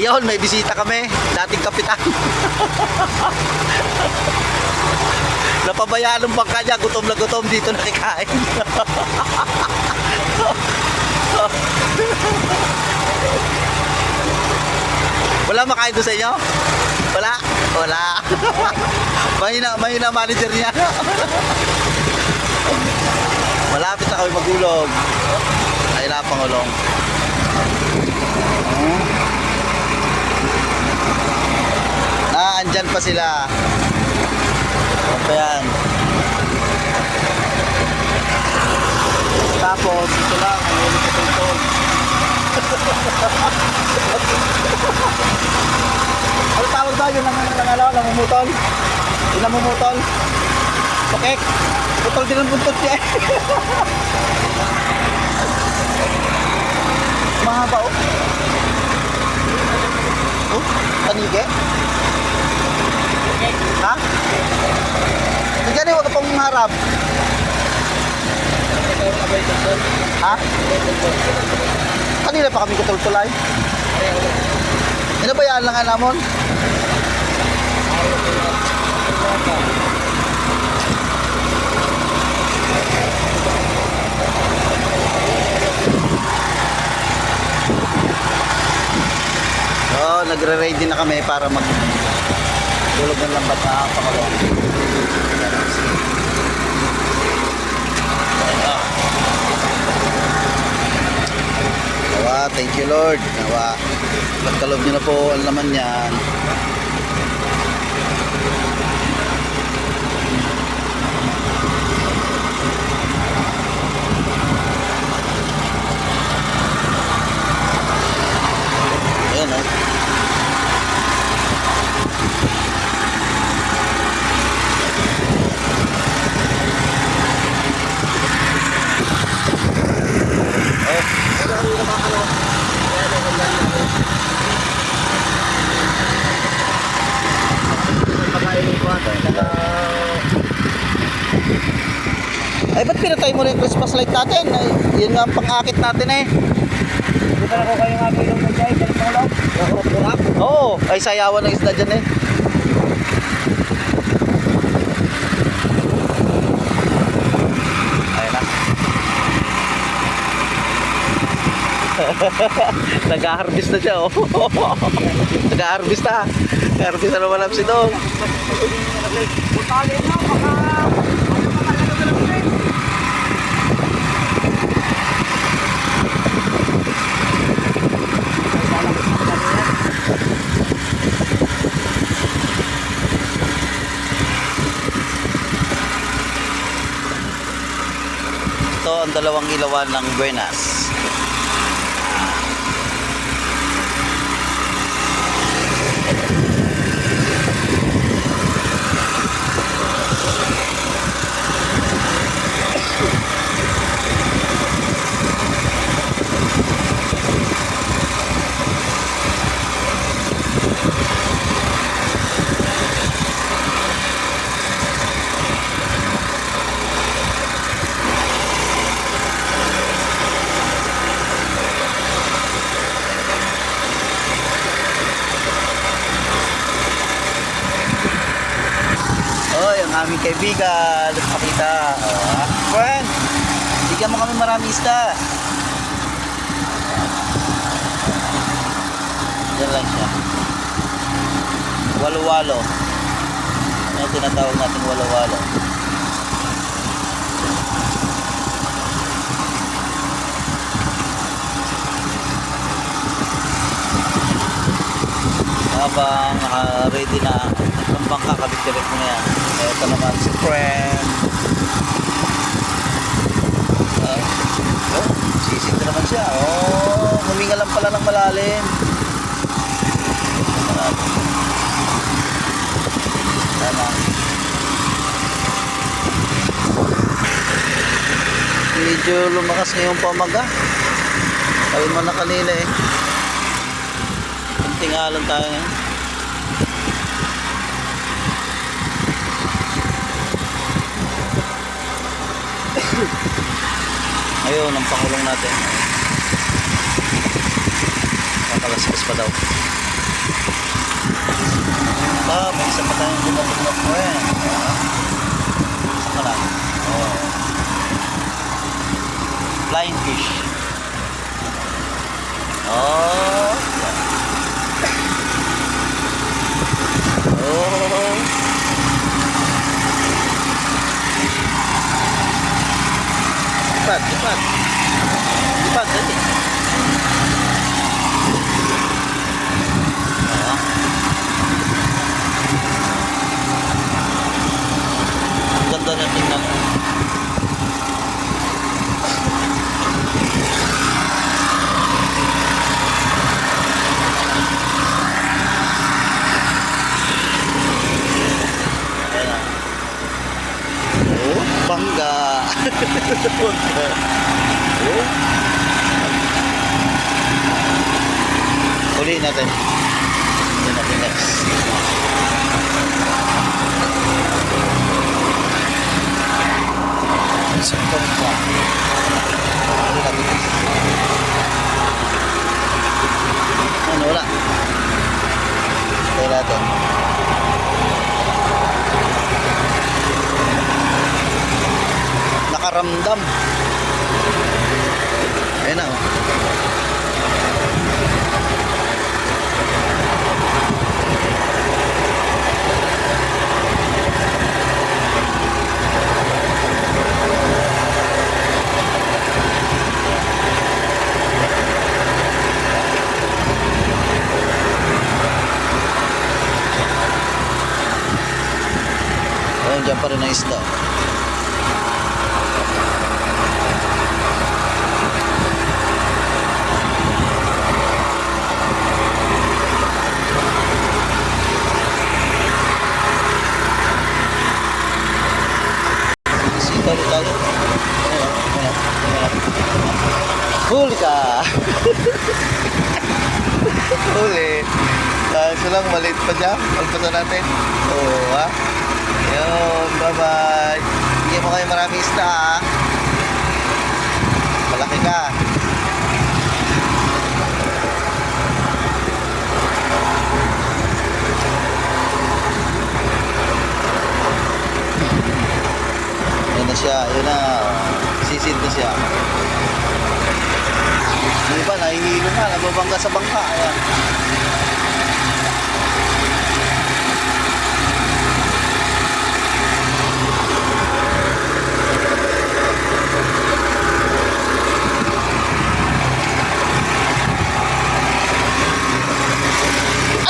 Ayun, may bisita kami. Dating kapitan. Napabayaan ng bangka niya. Gutom na gutom. Dito nakikain. Wala makain doon sa inyo? Wala? Wala. Mahina manager niya. Malapit na kami magulog. Ay na pangulong. Andyan pa sila. Ano yan? Tapos ito lang ang ulit na tuntun. Ano tawag ba yun ng namumutol? Yung namumutol? Pakek? Putol din ang buntot niya. Mahaba oh. Oh, tanige? Ha? Nandiyan eh, huwag ka pang harap. Ha? Kanina pa kami kutultulay. Inabayaan lang nga namon. So, nagre-ready na kami para tulog ng lambat na Pangulong. Nawa, thank you Lord. Nawa, pagkalob nyo na po ang laman yan. Ayan o. Ay, ba't pinatay mo rin yung Christmas light natin? Ay, yun nga ang pang-akit natin eh. Hindi pa na ko kayo nga bilong mo dyan, ganun pa lang. Kurap-kurap. Oo, ay sayawan ng isda dyan eh. Ayun na. Nag-harvest na siya oh. Nag-harvest na. Nag-harvest na naman si doon. Butali na, baka... Ito ang dalawang ilawan ng Buenas. Aming kaibigan, pakita. Friend, bigyan mo kami marami isda. Diyan lang siya. Walo-walo. Ano tinatawag natin walo-walo? Habang naka-ready na ang bangka, kabit-kabit mo na yan. Ito naman si friend. Sisig na naman siya. Oh, huminga lang pala ng malalim. Tama. Medyo lumakas ngayong pamaga. Ayun man na kanina eh. Tingalan tayo ngayon. Ayun ang Pangulong natin. Kakalaskas pa daw. May isa pa tayong tumatulog mo eh. Isa pa lang. Oh. Flying fish. Oh. Oh. Lipat, lipat. Lipat, dali. Oh. Ang ganda na tingnan. Bangga. Oh. Uli natin. Uli natin next. Second pa. Uli natin next. Ano, wala. Uli natin. Nakaramdam. Ayan na, oh. Ayan, dyan pa rin ang isda. Tayo tayo. Huli ka! Huli. Kaso lang, maliit pa dyan. Pagpasa natin. Oo, ha? Yun, bye-bye. Hindi mo kayo marami isda, ha? Malaki ka. Yun na siya, yun na. Sisid na siya. Yung iba, nahihilo na. Nababangga sa bangka. Ayan.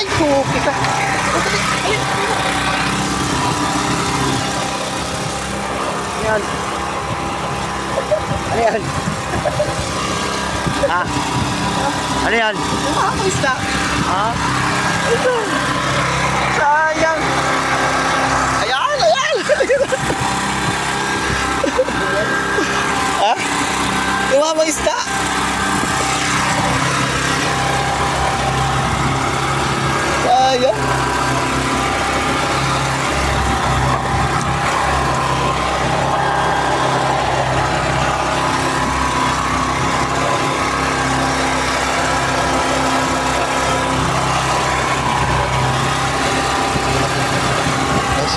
Ay, puki ka. Dali. Ayun. Yan. Ano yan? Ha? Ano yan? Ako isda. Ha? Ito. Sayang. Ayan, ayan. Ha? Tumama isda. Sayang.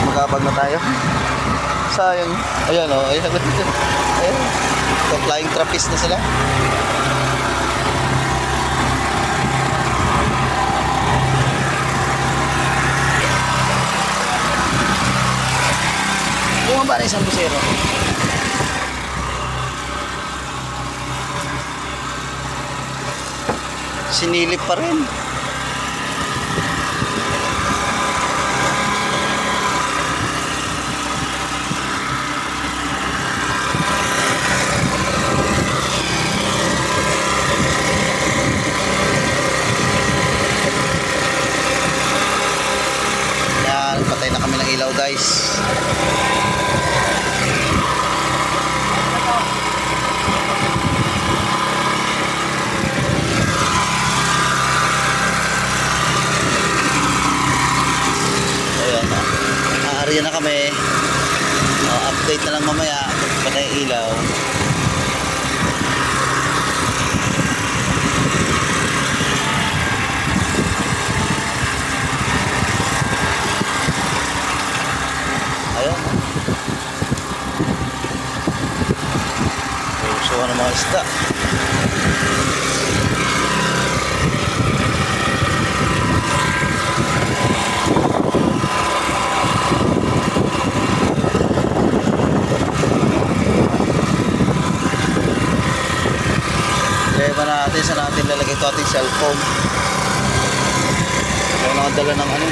Magkapag na tayo. Sayang. Ayan o. Ayan. Ayan. So, flying trapeze na sila. Bumaba na isang busero. Sinilip pa rin. Patay na kami ng ilaw, guys. Ayan, aarya na kami. Update na lang mamaya pag patay ilaw. kuha ng mga isda. Kaya ba natin sa natin lalagay ito ating cellphone. Kaya nakadala ng ano.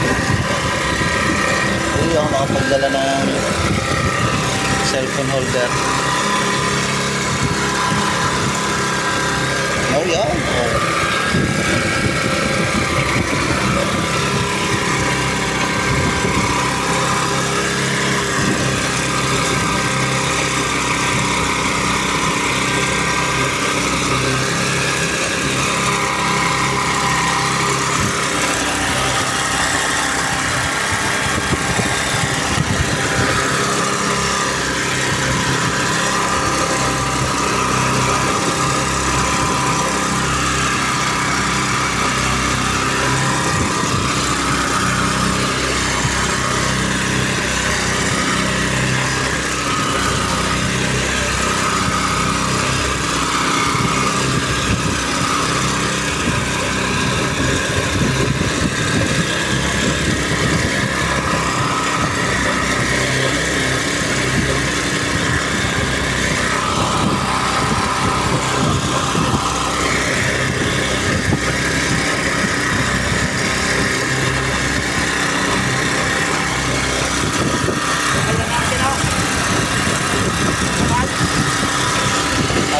Hindi ako nakapagdala ng cellphone holder. Oh, yan. Oh.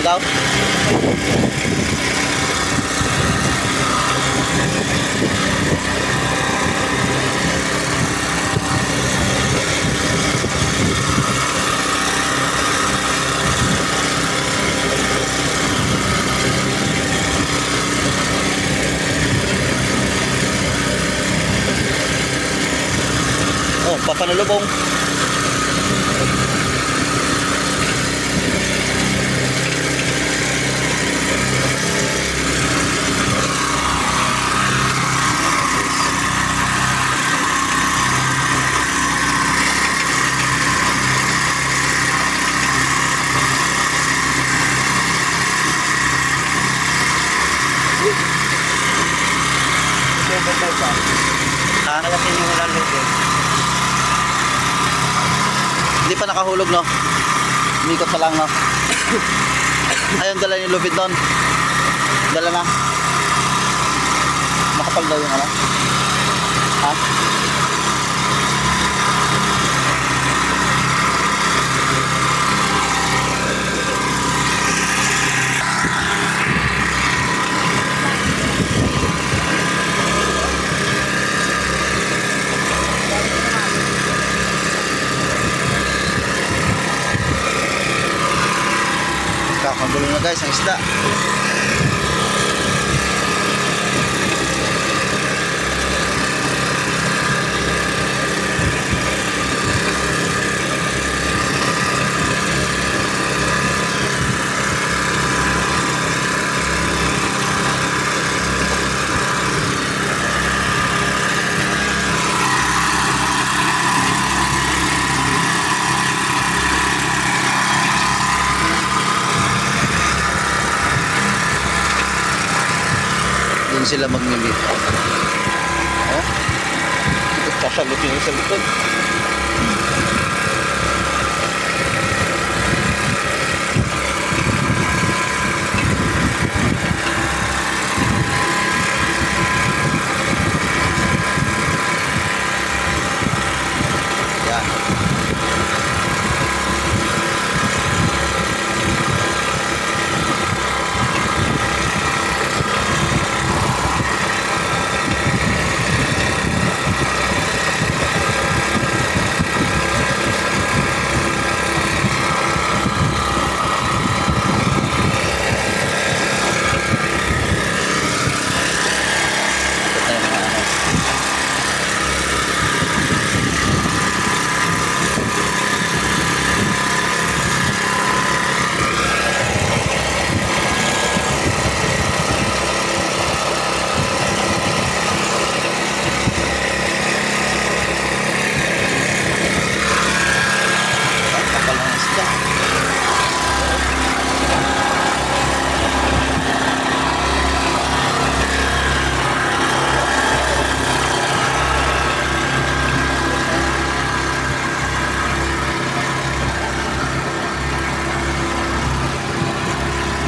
Agaw? Oh, papanalubong. Ha? Malaking yung ulan lubid. Hindi pa nakahulog, no? Umikot pa lang, no? Ayun, dala yung lubid doon. Dala na. Makapal daw yung ano? Ha? Kakagulo na guys ang isda. Doon sila magmimit. Oh? Kasagot yung sa likod. Yan.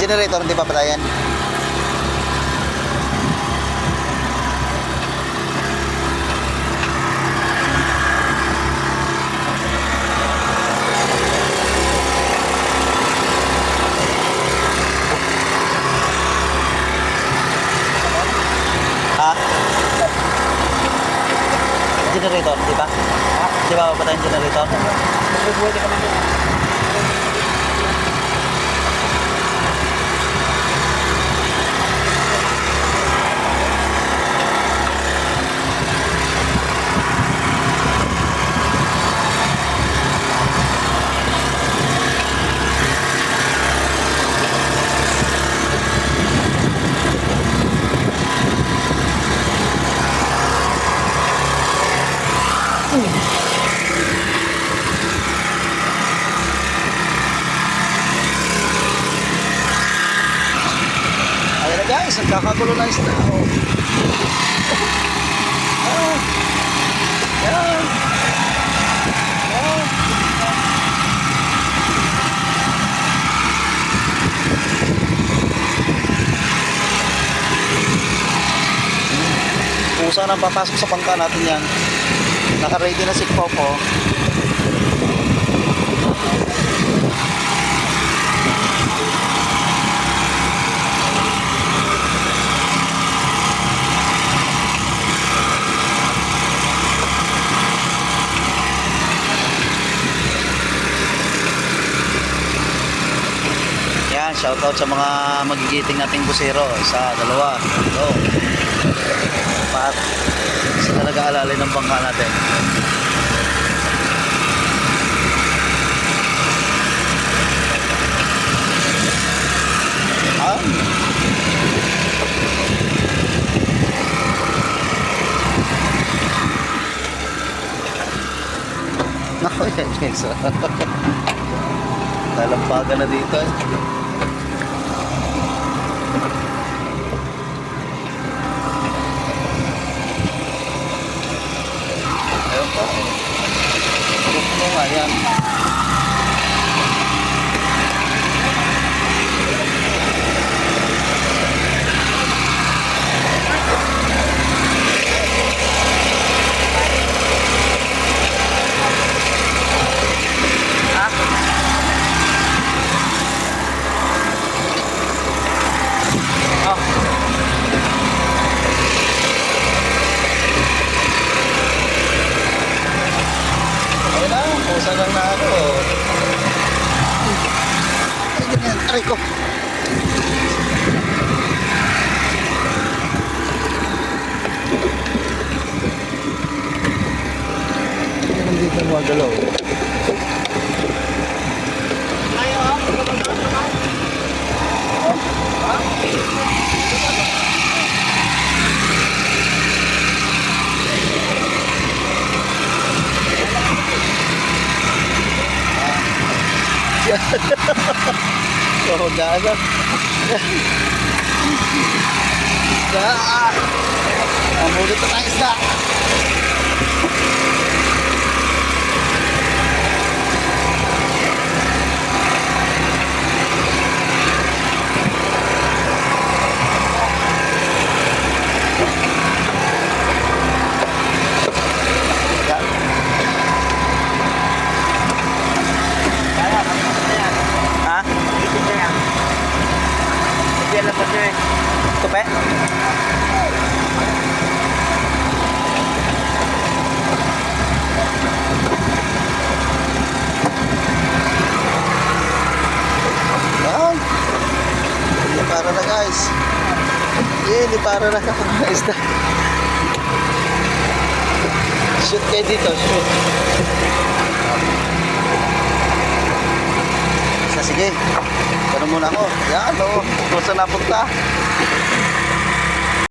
generator hindi papatayan. Ha? Generator, di ba? Di ba papatayan generator? Pwede ka naman. Ayan na guys, nagkakagulo na isda. Oh. Ah. Yan. Ah. Pusa nang papasok sa bangka natin yan. Naka-ready na si Popo. Yan, shoutout sa mga magigiting nating busero. Isa, dalawa, tatlo, apat. Sa talaga alalay ng bangka natin. Ah. Naku, yan guys. Lalampagan na dito eh. Ayun pa. Puno nga yan. Ayun na, pusa lang na ako. Ay, ganyan. Aray ko. Hindi na magalaw. Oh, gaano. Isda. Ang mulit na tayo isda. Ha? Tupe? Yan. Hindi para na guys. Hindi para na guys. Shoot kayo dito, shoot. Sige, ganun muna ako. Yan, o. Kung saan napunta.